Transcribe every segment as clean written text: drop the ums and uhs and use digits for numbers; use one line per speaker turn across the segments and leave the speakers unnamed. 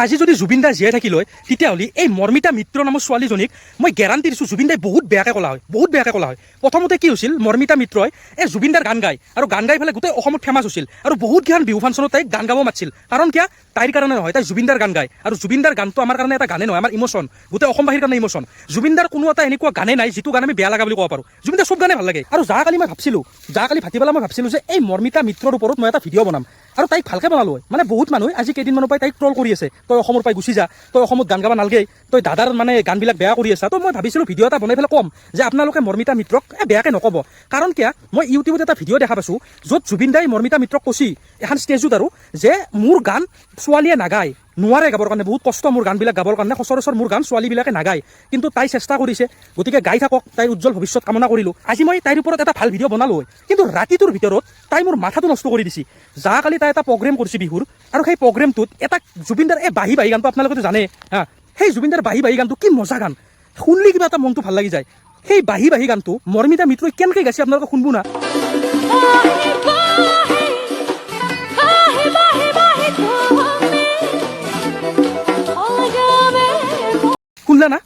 আজি যদি জুবিন দা জীয়াই থাকিল হয় তেতিয়াহ'লে এই মৰ্মিতা মিত্ৰ নামৰ ছোৱালীজনীক মই গেৰাণ্টি দিছোঁ জুবিন দাই বহুত বেয়াকৈ ক'লা হয়, বহুত বেয়াকৈ ক'লা হয়। প্ৰথমতে কি হৈছিল, মৰ্মিতা মিত্ৰই এই জুবিন দাৰ গান গায় আৰু গান গাই পেলাই গোটেই অসমত ফেমাছ হৈছিল আৰু বহুত কেইখন বিহু ফাংচনত তাইক গান গাব মাতিছিল। কাৰণ কিয়, তাইৰ কাৰণে নহয়, তাই জুবিন দাৰ গান গায় আৰু জুবিন দাৰ গানটো আমাৰ কাৰণে এটা গানে নহয়, আমাৰ ইমোশ্যন, গোটেই অসমবাসীৰ কাৰণে ইমোশ্যন। জুবিন দাৰ কোনো এটা এনেকুৱা গানে নাই যিটো গান আমি বেয়া লগা বুলি ক'ব পাৰোঁ। জুবিন দাৰ চব গানে ভাল লাগে। আৰু যোৱাকালি মই ভাবছিলোঁ, যোৱাকালি ভাটি পেলাই মই ভাবছিলোঁ যে এই মৰ্মিতা মিত্ৰৰ ওপৰত মই এটা ভিডিঅ' বনাম আৰু তাইক ভালকৈ বনালোঁ হয়। মানে বহুত মানুহে আজি কেইদিনমানৰ পৰাই তাইক ট্ৰল কৰি আছে, তই অসমৰ পৰাই গুচি যা, তই অসমত গান গাব নালাগে, তই দাদাৰ মানে গানবিলাক বেয়া কৰি আছা। তো মই ভাবিছিলোঁ ভিডিঅ' এটা বনাই পেলাই ক'ম যে আপোনালোকে মৰ্মিতা মিত্ৰক বেয়াকৈ নক'ব। কাৰণ কিয়, মই ইউটিউবত এটা ভিডিঅ' দেখা পাইছোঁ য'ত জুবিন দাই মৰ্মিতা মিত্ৰক কৈছি এখন ষ্টেজত আৰু যে মোৰ গান ছোৱালীয়ে নাগায়, নোৱাৰে গাবৰ কাৰণে, বহুত কষ্ট মোৰ গানবিলাক গাবৰ কাৰণে, সচৰাচৰ মোৰ গান ছোৱালীবিলাকে নাগায়, কিন্তু তাই চেষ্টা কৰিছে, গতিকে গাই থাকক, তাইৰ উজ্জ্বল ভৱিষ্যত কামনা কৰিলোঁ। আজি মই তাইৰ ওপৰত এটা ভাল ভিডিঅ' বনালোঁ, কিন্তু ৰাতিটোৰ ভিতৰত তাই মোৰ মাথাটো নষ্ট কৰি দিছে। যোৱাকালি তাই এটা প্ৰগ্ৰেম কৰিছে বিহুৰ, আৰু সেই প্ৰগ্ৰেমটোত এটা জুবিন দাৰ এই বাঁহী বাঁহী গানটো আপোনালোকেতো জানে হা, সেই জুবিন দাৰ বাঁহী বাঁহী গানটো কি মজা গান, শুনলি কিবা এটা মনটো ভাল লাগি যায়। সেই বাঁহী বাঁহী গানটো মৰ্মিতা মিত্ৰই কেনেকৈ গাইছে আপোনালোকে শুনব না। শুনলা না,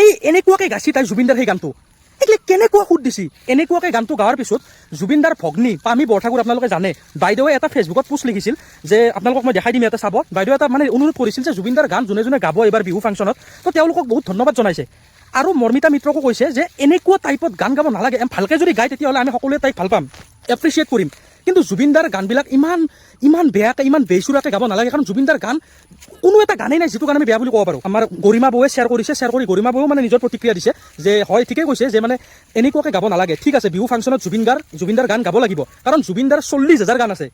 এই এনেকুৱাকৈ গাইছি তাই জুবিনদাৰ সেই গানটো, এইগিলা কেনেকুৱা সুৰ দিছি। এনেকুৱাকৈ গানটো গাৱাৰ পিছত জুবিনদাৰ ভগ্নী পামী বৰঠাকুৰ আপোনালোকে জানে, বাইদেৱে এটা ফেচবুকত পোষ্ট লিখিছিল যে আপোনালোকক মই দেখাই দিম ইয়াতে চাব। বাইদেৱে এটা মানে অনুৰোধ কৰিছিল যে জুবিনদাৰ গান যোনে যোনে গাব এইবাৰ বিহু ফাংচনত, তো তেওঁলোকক বহুত ধন্যবাদ জনাইছে। আৰু মৰ্মিতা মিত্ৰকো কৈছে যে এনেকুৱা টাইপত গান গাব নালাগে, ভালকৈ যদি গায় তেতিয়াহ'লে আমি সকলোৱে তাইক ভাল পাম, এপ্ৰিচিয়েট কৰিম। কিন্তু জুবিনদাৰ গানবিলাক ইমান বেয়াকৈ, ইমান বেচুৰাকৈ গাব নালাগে। কাৰণ জুবিনদাৰ গান কোনো এটা গানেই নাই যিটো গান আমি বেয়া বুলি ক'ব পাৰোঁ। আমাৰ গৰিমা বৌৱে শ্বেয়াৰ কৰিছে, শ্বেয়াৰ কৰি গৰিমা বৌৱেও মানে নিজৰ প্ৰতিক্ৰিয়া দিছে যে হয়, ঠিকেই কৈছে যে মানে এনেকুৱাকৈ গাব নালাগে। ঠিক আছে, বিহু ফাংচনত জুবিনদাৰ গান গাব লাগিব, কাৰণ জুবিনদাৰ 40,000 গান আছে।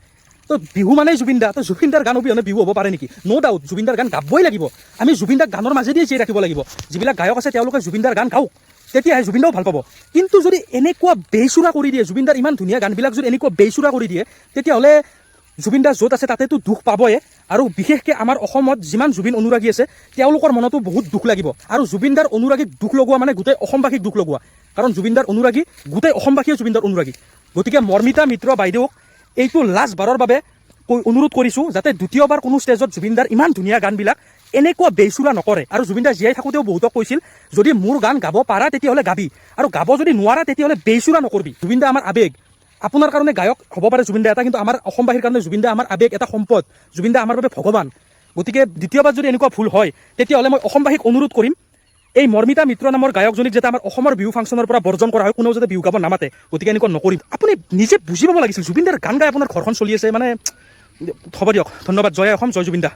তো বিহু মানে জুবিনদা, তো জুবিনদাৰ গান অবিহনে বিহু হ'ব পাৰে নেকি? ন' ডাউট জুবিনদাৰ গান গাবই লাগিব। আমি জুবিনদাক গানৰ মাজেদিয়ে জীয়াই ৰাখিব লাগিব। যিবিলাক গায়ক আছে তেওঁলোকে জুবিনদাৰ গান গাওক, তেতিয়াহে জুবিনদাও ভাল পাব। কিন্তু যদি এনেকুৱা বেচুৰা কৰি দিয়ে, জুবিনদাৰ ইমান ধুনীয়া গানবিলাক যদি এনেকুৱা বেচুৰা কৰি দিয়ে, তেতিয়াহ'লে জুবিনদাৰ য'ত আছে তাতেতো দুখ পাবই। আৰু বিশেষকৈ আমাৰ অসমত যিমান জুবিন অনুৰাগী আছে তেওঁলোকৰ মনতো বহুত দুখ লাগিব। আৰু জুবিনদাৰ অনুৰাগীক দুখ লগোৱা মানে গোটেই অসমবাসীক দুখ লগোৱা, কাৰণ জুবিনদাৰ অনুৰাগী গোটেই অসমবাসীয়ে জুবিনদাৰ অনুৰাগী। গতিকে মৰ্মিতা মিত্ৰ বাইদেউক এইটো লাষ্ট বাৰৰ বাবে অনুৰোধ কৰিছোঁ যাতে দ্বিতীয়বাৰ কোনো ষ্টেজত জুবিনদাৰ ইমান ধুনীয়া গানবিলাক এনেকুৱা বেচুৰা নকৰে। আৰু জুবিনদাৰ জীয়াই থাকোঁতেও বহুতক কৈছিল যদি মোৰ গান গাব পাৰা তেতিয়াহ'লে গাবি, আৰু গাব যদি নোৱাৰা তেতিয়াহ'লে বেচুৰা নকৰবি। জুবিনদা আমাৰ আৱেগ, আপোনাৰ কাৰণে গায়ক হ'ব পাৰে জুবিনদা এটা, কিন্তু আমাৰ অসমবাসীৰ কাৰণে জুবিনদা আমাৰ আৱেগ, এটা সম্পদ। জুবিনদা আমাৰ বাবে ভগৱান। গতিকে দ্বিতীয়বাৰ যদি এনেকুৱা ভুল হয় তেতিয়াহ'লে মই অসমবাসীক অনুৰোধ কৰিম এই মৰ্মিতা মিত্ৰ নামৰ গায়কজনীক যাতে আমাৰ অসমৰ বিহু ফাংচনৰ পৰা বৰ্জন কৰা হয়, কোনেও যাতে বিহু গাব নামাতে। গতিকে এনেকুৱা নকৰিম। আপুনি নিজে বুজি পাব লাগিছিল জুবিনদাৰ গান গাই আপোনাৰ ঘৰখন চলি আছে। মানে হ'ব দিয়ক, ধন্যবাদ। জয় অসম, জয় জুবিনদা।